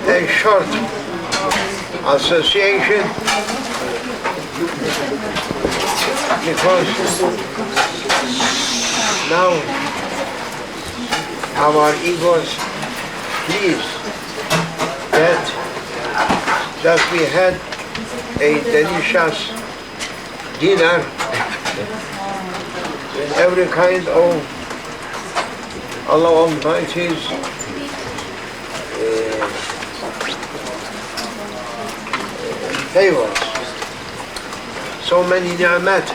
a short association, because now our egos please that we had a delicious dinner with every kind of Allah Almighty's favors. So many ni'mat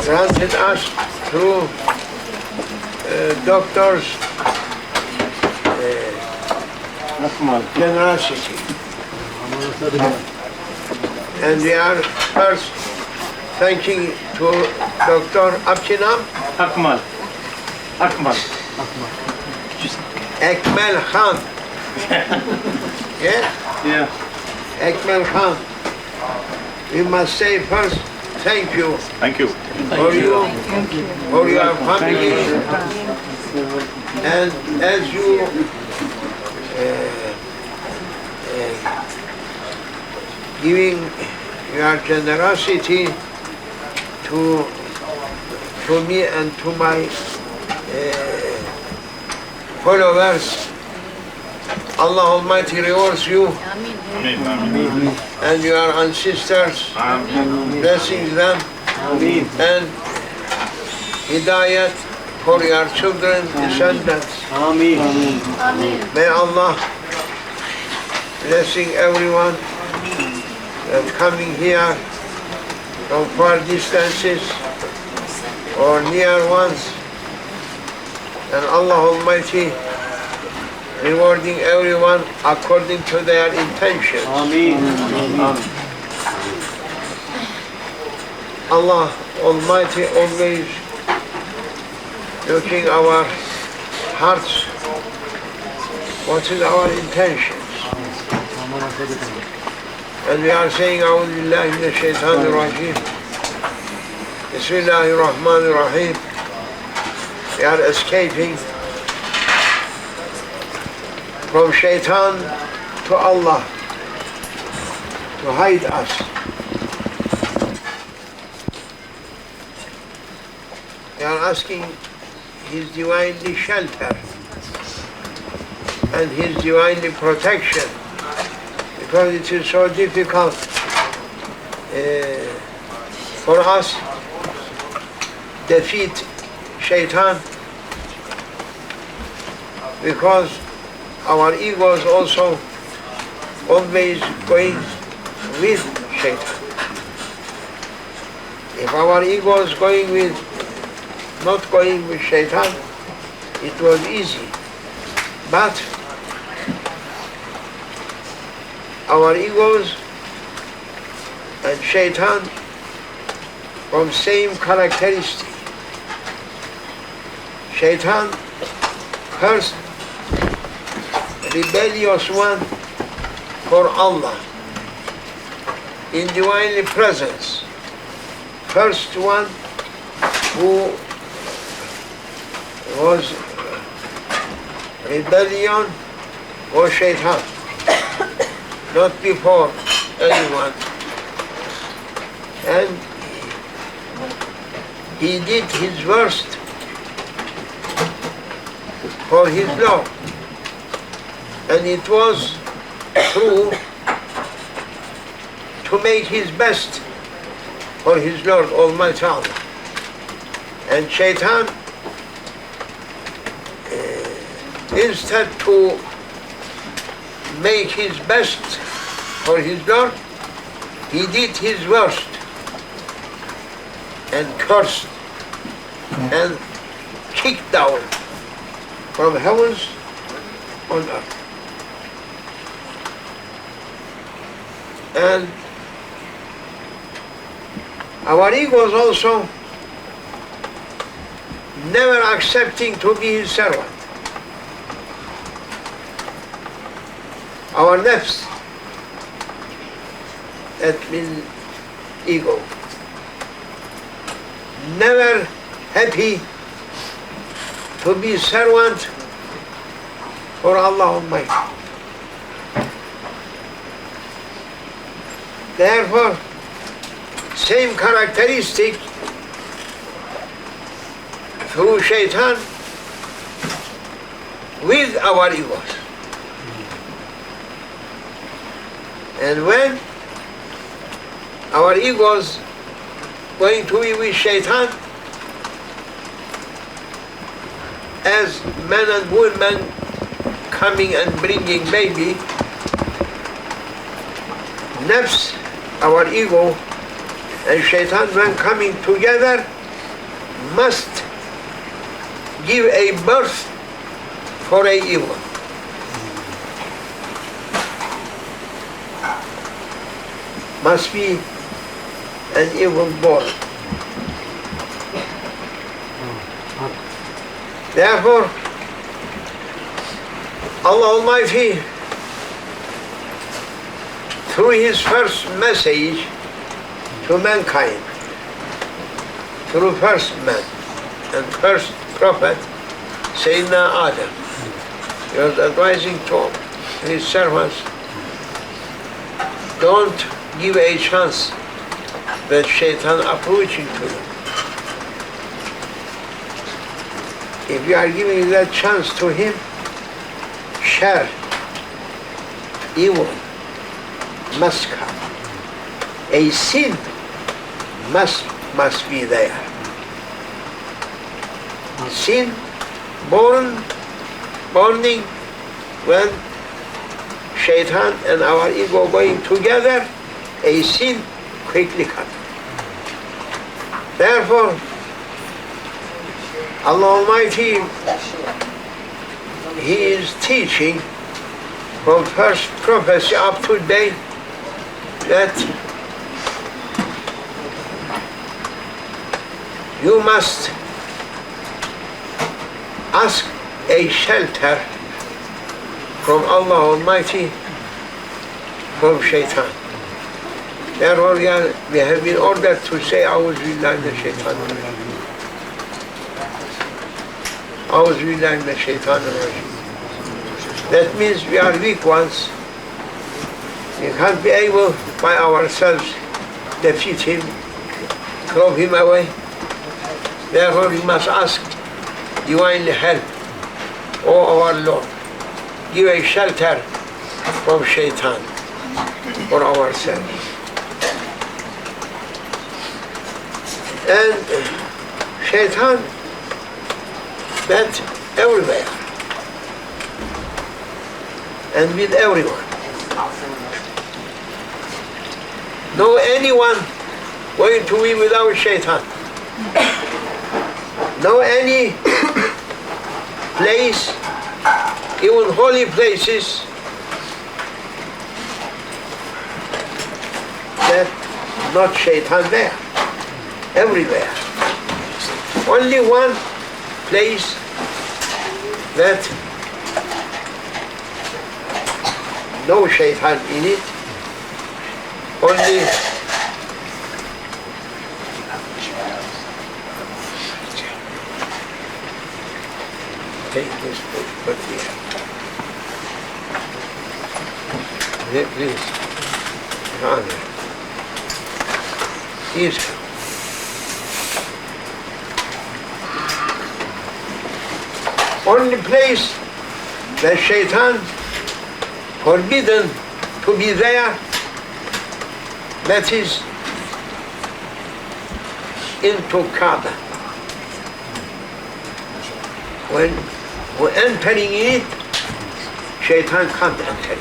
granted us through doctors' generosity. And we are first thanking to Dr. Abkinam Akmal. Ekmel Khan. Yeah? Yeah. Ekmel Khan. We must say first, thank you. Thank you. For you, for your family, and as you giving your generosity to me and to my followers, Allah Almighty rewards you and your ancestors, blessing them, and hidayat for your children, descendants. May Allah blessing everyone that coming here from far distances or near ones, and Allah Almighty rewarding everyone according to their intentions. Allah Almighty always looking our hearts, what is our intentions. And we are saying, A'udhu Billahi Minash Shaitanir Rajeem. Bismillahir Rahmaanir Rahiim. We are escaping from Shaitan to Allah to hide us. We are asking His divinely shelter and His divinely protection, because it is so difficult for us defeat Shaitan, because our egos also always going with Shaitan. If our ego is going with, not going with Shaitan, it was easy. But our egos and Shaitan from same characteristic. Shaitan, first rebellious one for Allah, in divinely presence. First one who was rebellion was Shaitan, not before anyone. And he did his worst for his Lord. And it was true to make his best for his Lord Almighty Allah. And Shaitan, instead to make his best for his Lord, he did his worst and cursed and kicked down from heavens on earth. And our egos also never accepting to be his servant. Our nafs, that means ego, never happy to be servant for Allah Almighty. Therefore, same characteristic through shaitan with our egos. And when our egos going to be with shaitan, as man and woman coming and bringing baby, nafs, our ego, and shaitan, when coming together, must give a birth for a ego. Must be an evil born. Therefore, Allah Almighty, through His first message to mankind, through first man and first prophet, Sayyidina Adam, He was advising to His servants, don't give a chance that shaitan approaching to you. If you are giving that chance to him, shar, evil, must come. A sin must be there. Sin borning when shaitan and our ego going together, a sin quickly comes. Therefore, Allah Almighty, He is teaching from first prophecy up to date that you must ask a shelter from Allah Almighty from shaitan. Therefore, we have been ordered to say, A'udhu billahi minash shaitanir rajim. A'udhu billahi minash shaitanir rajim. That means we are weak ones. We can't be able by ourselves defeat him, throw him away. Therefore, we must ask divine help. O our Lord, give a shelter from shaitan for ourselves. And shaitan, that everywhere and with everyone. No anyone going to be without shaitan. No any place, even holy places, that not shaitan there. Everywhere. Only one place that no shaitan in it. Only take this book, put here. Here, please. Rahmaanir. Please come. Only place that shaitan forbidden to be there, that is into Kaaba. When we're entering in it, shaitan can't enter in.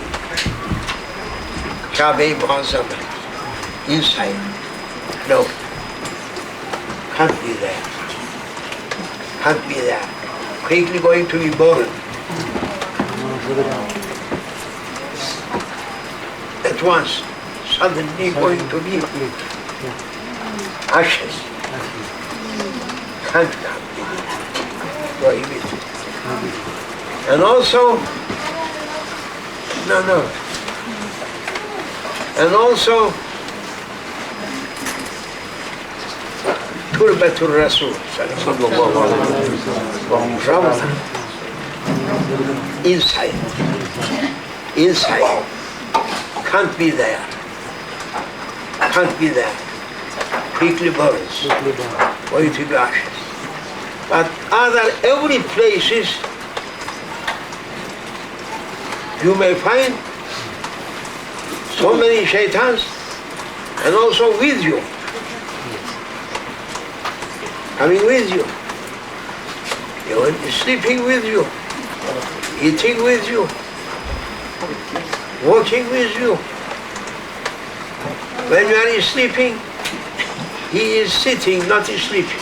Kaaba Muazzama, inside. No, can't be there. Can't be there. Quickly going to be born. At once, suddenly going to be ashes. Can't come. Prohibited. And also, no. And also, Turbatul Rasul, Ramadan. inside. Inside. Can't be there. Can't be there. Quickly burns. Going to the ashes. But other every places you may find so many shaitans and also with you. Coming with you. Sleeping with you. Eating with you. Walking with you. When you are sleeping, he is sitting, not sleeping.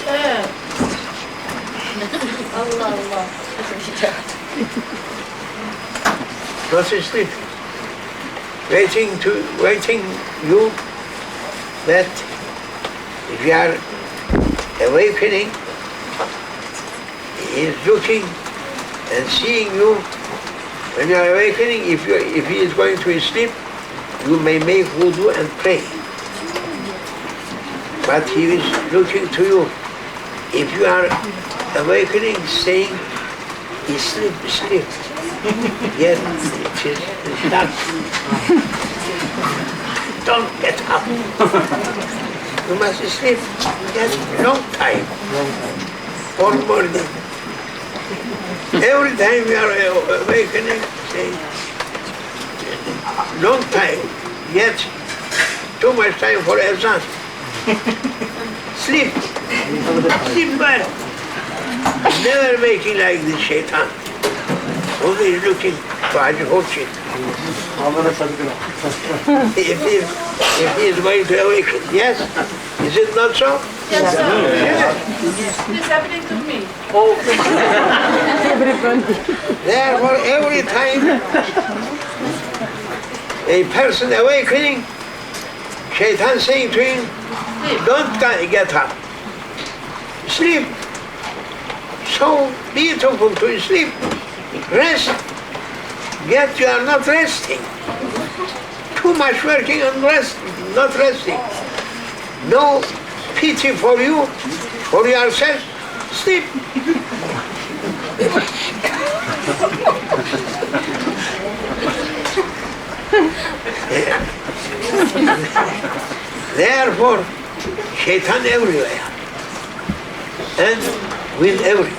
Not sleeping. Waiting you that if you are awakening, he is looking and seeing you. When you are awakening, if he is going to sleep, you may make wudu and pray. But he is looking to you. If you are awakening, saying, sleep, sleep. Yet it is dark. Don't get up. You must sleep just long time. All morning. Every time you are awakening, saying, long time, yet too much time for azan. Sleep. Sleep well. Never making like this shaitan. Always looking for Hajj. If he is going to awaken, yes? Is it not so? Yes, sir. Yes. It's happening to me. Therefore, every time a person awakening, shaitan saying to him, don't get up. Sleep. So beautiful to sleep. Rest. Yet you are not resting. Too much working and not resting. No pity for you, for yourself. Sleep. Therefore, shaitan everywhere and with everyone,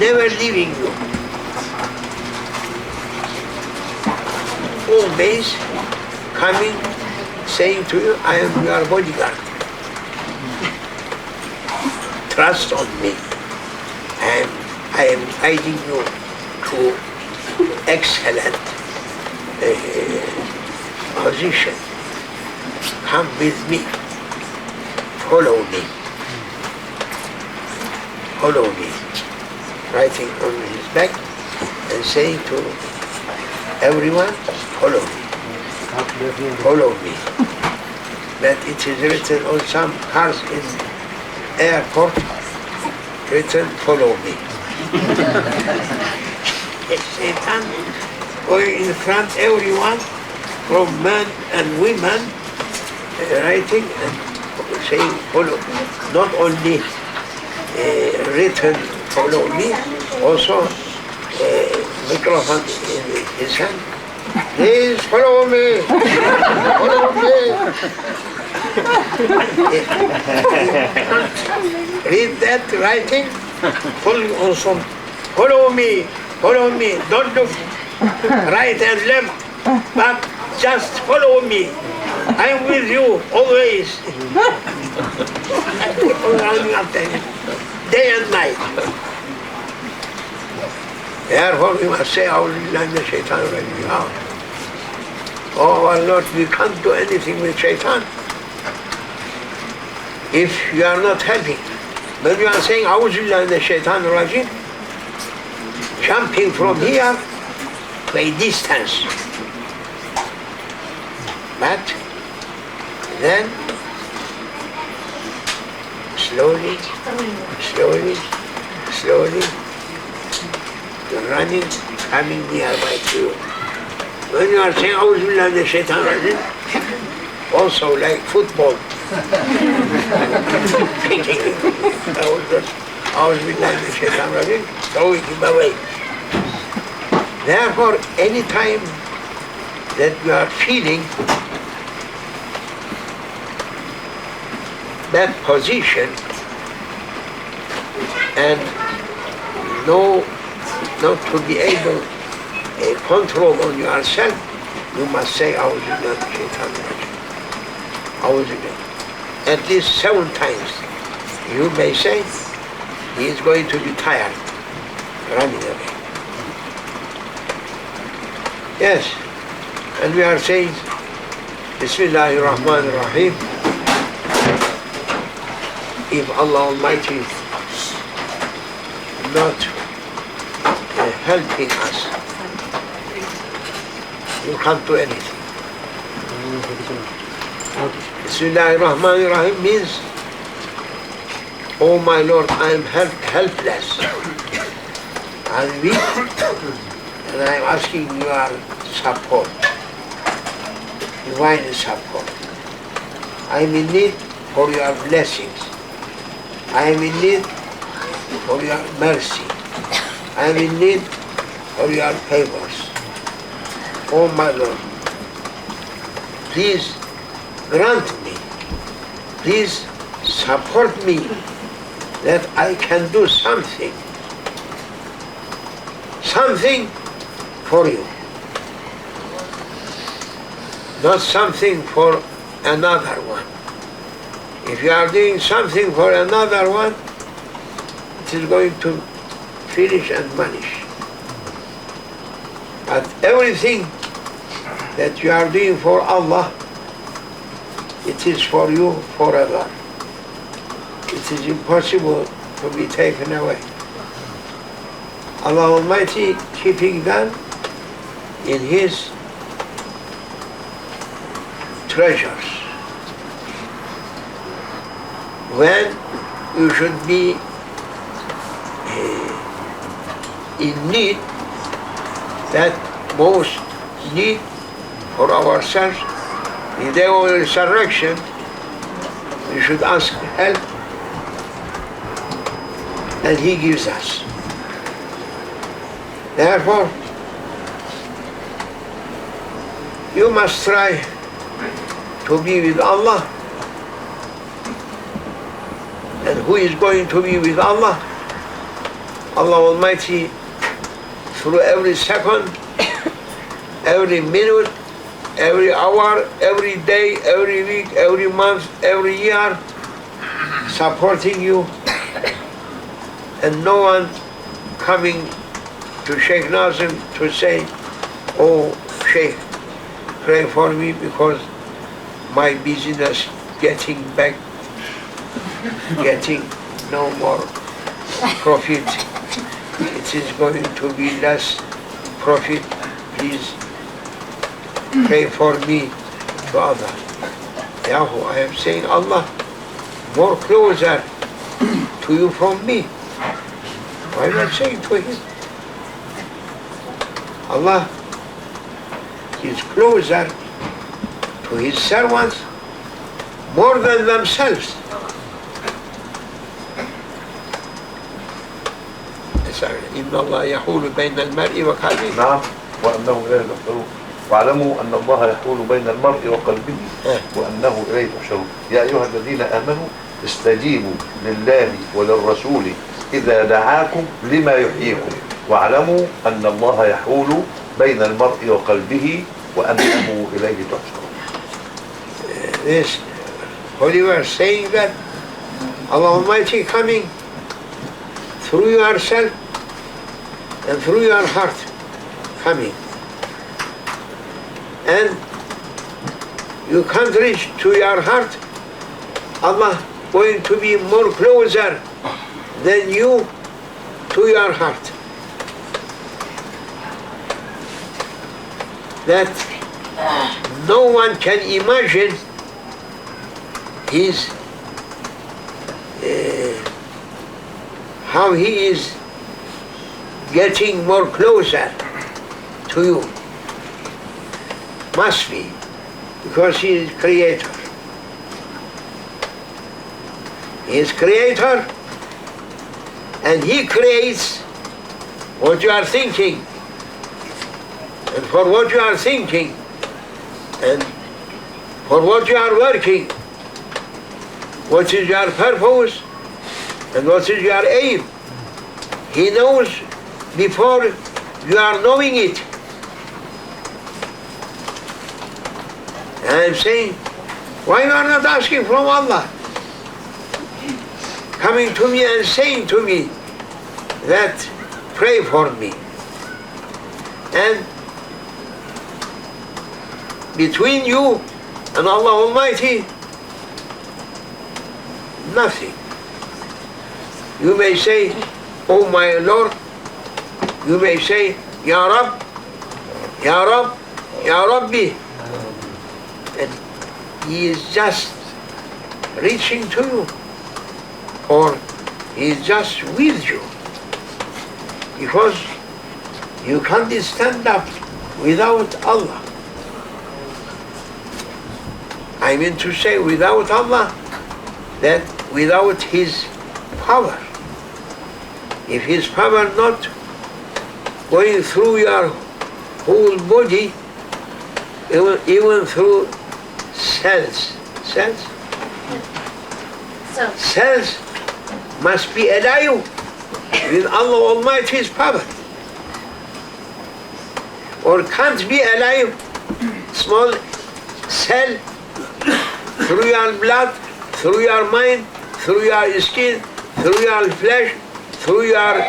never leaving you. Always coming, saying to you, I am your bodyguard. Trust on me. I am guiding you to excellent position. Come with me. Follow me. Follow me. Writing on his back and saying to everyone, follow me. Follow me. That it is written on some cars in airport, written, follow me. Satan going in front everyone, from men and women, writing and saying, follow me. Not only written, follow me, also microphone in his hand. Please follow me. Follow me. Read that writing. Also, follow me. Follow me. Don't look right and left, but just follow me. I'm with you always. Day and night. Therefore we must say, oh our Lord, we can't do anything with shaitan if you are not helping. When you are saying, Rajim, jumping from here to a distance. But then slowly, running, coming nearby to you. When you are saying, Auzubillah the Shaitan Rajim, also like football, kicking, throwing him away. Therefore, any time that you are feeling that position and not to be able to control on yourself, you must say, at least 7 times. You may say, he is going to be tired, running away. Yes, and we are saying, Bismillahir, Rahmaanir. If Allah Almighty not helping us, you can't do anything. Bismillahir means, oh my Lord, I am helpless. I am weak, and I am asking your support, divine support. I am in need for your blessings. I am in need for your mercy. I am in need for your favors. Oh my Lord, please grant me, please support me that I can do something for you, not something for another one. If you are doing something for another one, it is going to finish and vanish. But everything that you are doing for Allah, it is for you forever. It is impossible to be taken away. Allah Almighty keeping them in His treasures. When you should be in need, that most need for ourselves, the day of resurrection, we should ask help, and He gives us. Therefore, you must try to be with Allah. And who is going to be with Allah? Allah Almighty, through every second, every minute, every hour, every day, every week, every month, every year, supporting you, and no one coming to Shaykh Nazim to say, oh Shaykh, pray for me because my business getting no more profit. It is going to be less profit. Please pray for me to Allah. Yahoo, I am saying Allah more closer to you from me. Why not saying to Him? Allah is closer to His servants more than themselves. إن الله يحول بين المرء وقلبه. نعم، وأنه إليه تحشرون. واعلموا أن الله يحول بين المرء وقلبه وأنه إليه تحشرون. يا أيها الذين آمنوا استجيبوا لله وللرسول إذا دعاكم لما يحييكم واعلموا أن الله يحول بين المرء وقلبه وأنه إليه تحشرون. This Holy Verse saying that Allah Almighty coming through yourself and through your heart coming. And you can't reach to your heart, Allah going to be more closer than you to your heart. That no one can imagine his how he is getting more closer to you. Must be, because He is Creator. He is Creator, And He creates what you are thinking, and for what you are thinking, and for what you are working, what is your purpose, and what is your aim. He knows before you are knowing it. And I'm saying, why you are not asking from Allah? Coming to me and saying to me that pray for me. And between you and Allah Almighty, nothing. You may say, oh my Lord. You may say, Ya Rab, Ya Rab, Ya Rabbi. And He is just reaching to you, or He is just with you, because you can't stand up without Allah. I mean to say without Allah, that without His power. If His power not going through your whole body, even through cells. Cells must be alive with Allah Almighty's power. Or can't be alive, small cell, through your blood, through your mind, through your skin, through your flesh, through your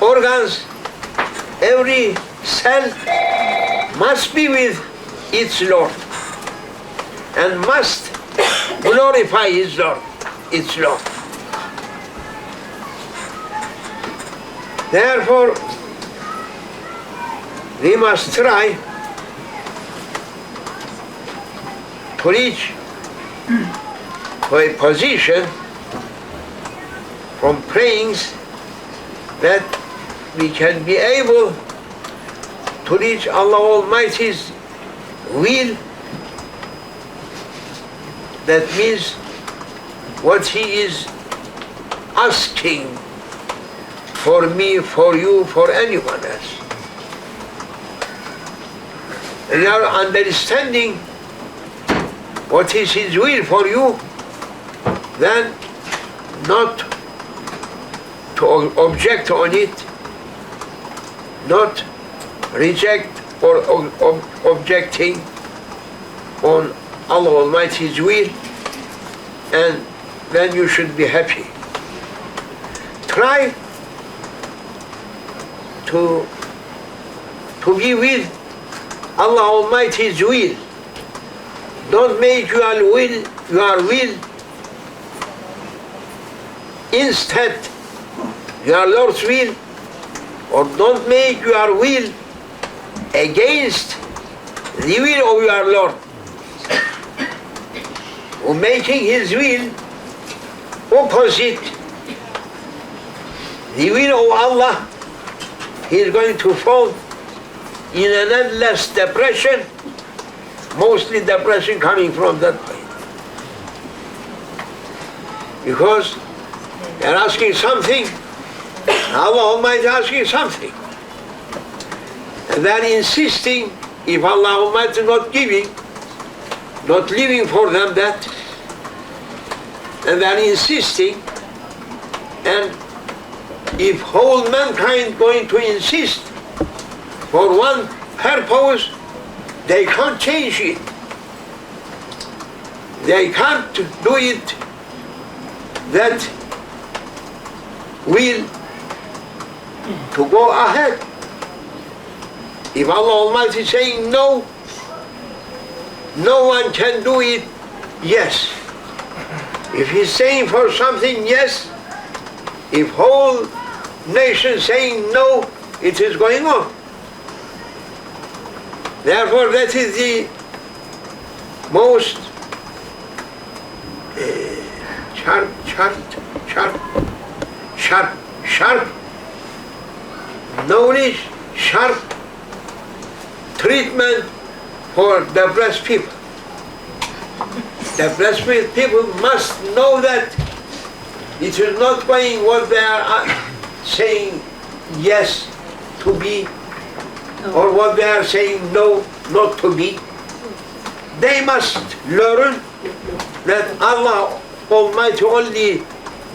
organs. Every cell must be with its Lord and must glorify its Lord. Therefore, we must try to reach to a position from prayings that we can be able to reach Allah Almighty's will. That means what He is asking for me, for you, for anyone else. And our understanding what is His will for you, then not to object on it, not reject or objecting on Allah Almighty's will, and then you should be happy. Try to be with Allah Almighty's will. Don't make your will instead your Lord's will, or don't make your will against the will of your Lord. Or making His will opposite the will of Allah, he is going to fall in an endless depression, mostly depression coming from that way. Because they are asking something, Allah Almighty is asking something. And they are insisting, if Allah Almighty is not giving, not leaving for them that, and they are insisting, and if whole mankind going to insist for one purpose, they can't change it. They can't do it that will to go ahead. If Allah Almighty is saying no, no one can do it yes. If He's saying for something yes, if whole nation saying no, it is going on. Therefore, that is the most sharp knowledge, sharp treatment for depressed people. Depressed people must know that It is not going what they are saying yes to be, or what they are saying no not to be. They must learn that Allah Almighty only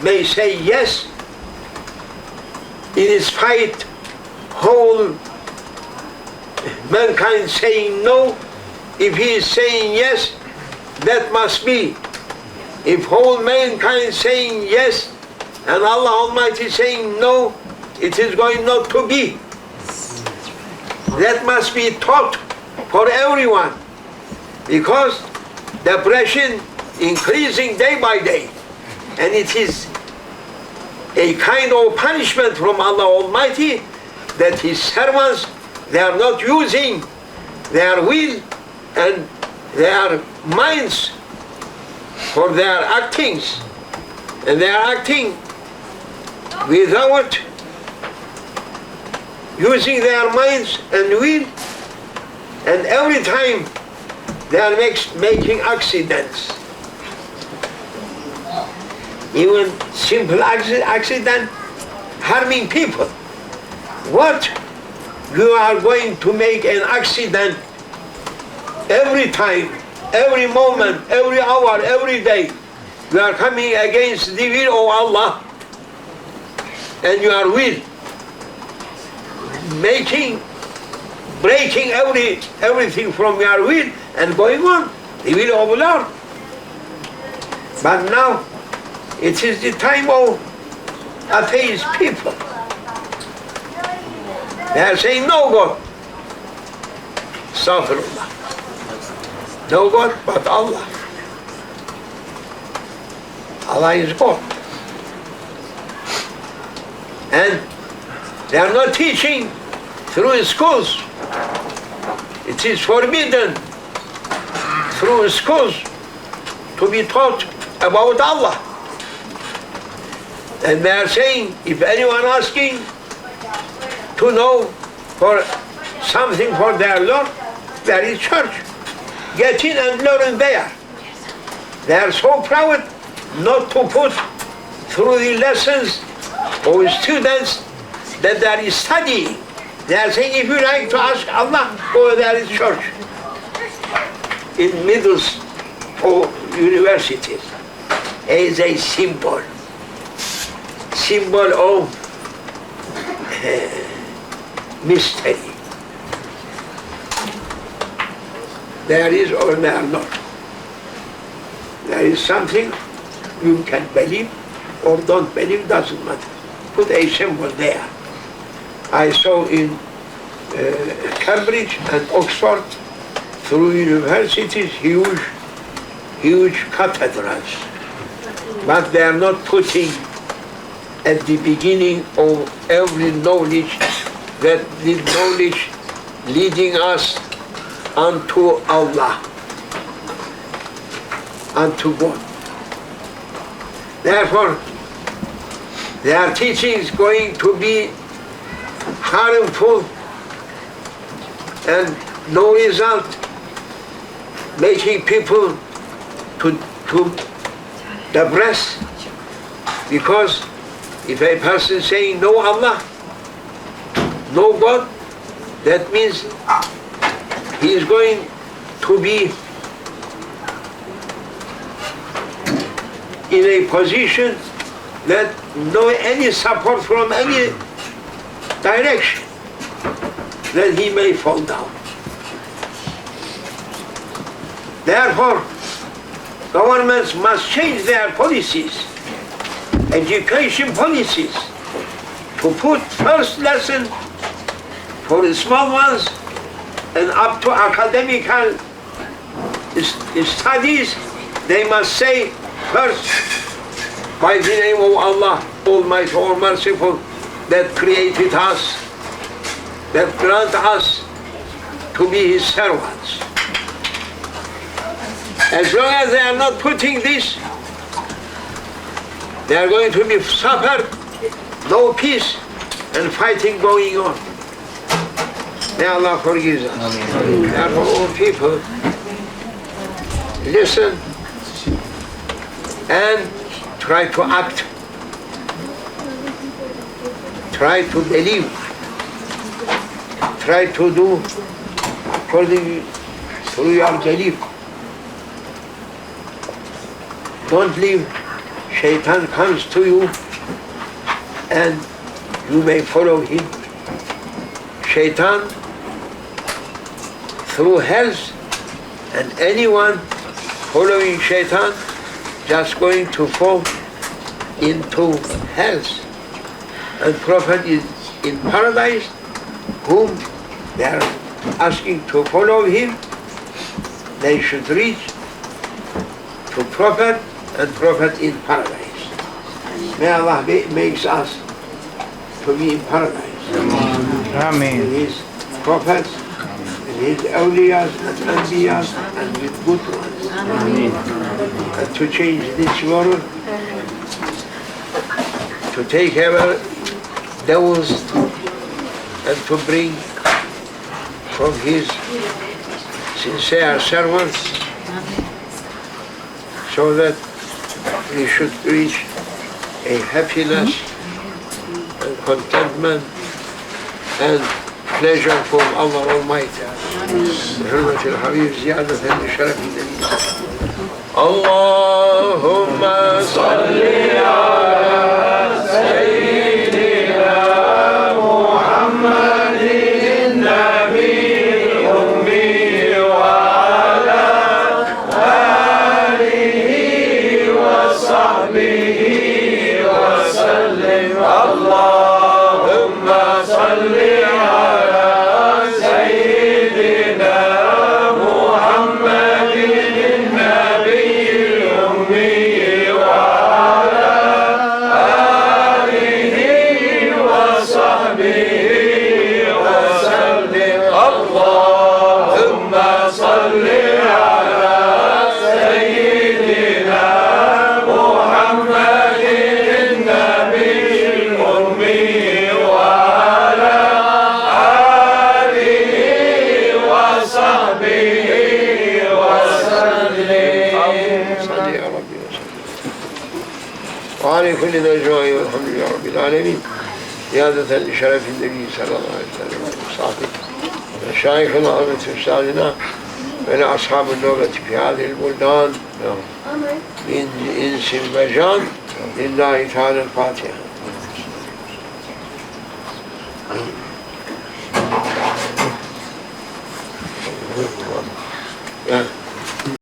may say yes. In his fight, whole mankind saying no. If he is saying yes, that must be. If whole mankind saying yes, and Allah Almighty saying no, it is going not to be. That must be taught for everyone, because the oppression increasing day by day, and it is a kind of punishment from Allah Almighty that His servants, they are not using their will and their minds for their actings, and they are acting without using their minds and will, and every time they are making accidents. Even simple accident harming people. What? You are going to make an accident every time, every moment, every hour, every day. You are coming against the will of Allah, and you are will breaking everything from your will and going on the will of Allah. But now it is the time of atheist people. They are saying no God. Astaghfirullah. No God but Allah. Allah is God. And they are not teaching through schools. It is forbidden through schools to be taught about Allah. And they are saying, if anyone asking to know for something for their Lord, there is church. Get in and learn there. They are so proud not to put through the lessons of students that there is studying. They are saying, if you like to ask Allah, go there is church. In middle or universities, is a symbol of mystery. There is or there are not. There is something you can believe or don't believe, doesn't matter. Put a symbol there. I saw in Cambridge and Oxford, through universities, huge cathedrals. But they are not putting at the beginning of every knowledge that the knowledge leading us unto Allah, unto God. Therefore, their teaching is going to be harmful and no result, making people to depress, because if a person saying no Allah, no God, that means he is going to be in a position that no any support from any direction, then he may fall down. Therefore, governments must change their policies, education policies, to put first lesson for the small ones and up to academical studies. They must say first, by the name of Allah, Almighty, All Merciful, that created us, that grant us to be His servants. As long as they are not putting this, they are going to be suffered, no peace, and fighting going on. May Allah forgive us. Therefore, all people, listen and try to act try to believe, try to do according to your belief. Don't leave. Shaitan comes to you and you may follow him. Shaitan through health, and anyone following Shaitan just going to fall into health. And Prophet is in paradise, whom they are asking to follow him. They should reach to Prophet and Prophet in paradise. May Allah makes us to be in paradise. Amen. With his prophets, with his awliyas and anbiyas, and with good ones. And to change this world, to take away devils, and to bring from his sincere servants, so that we should reach a happiness and contentment and pleasure from Allah Almighty. بحرمة الحبيب زيادة لشرف النبي. اللهم صل على سيدنا محمد النبي الأمي وعلى آله وصحبه وسلم. اللهم صل على سيدنا محمد النبي الأمي وعلى آله وصحبه وسلم. اللهم صل على سيدنا محمد النبي الأمي وعلى آله وصحبه وسلم. صل يا ربي وسلم. وعلى كل نجوى والحمد لله رب العالمين. زيادة لشرف النبي صلى الله عليه وسلم وصحبه. مشايخنا وأستاذنا ولأصحاب النوبة في هذه البلدان من إنس وجان. لله تعالى الفاتحة.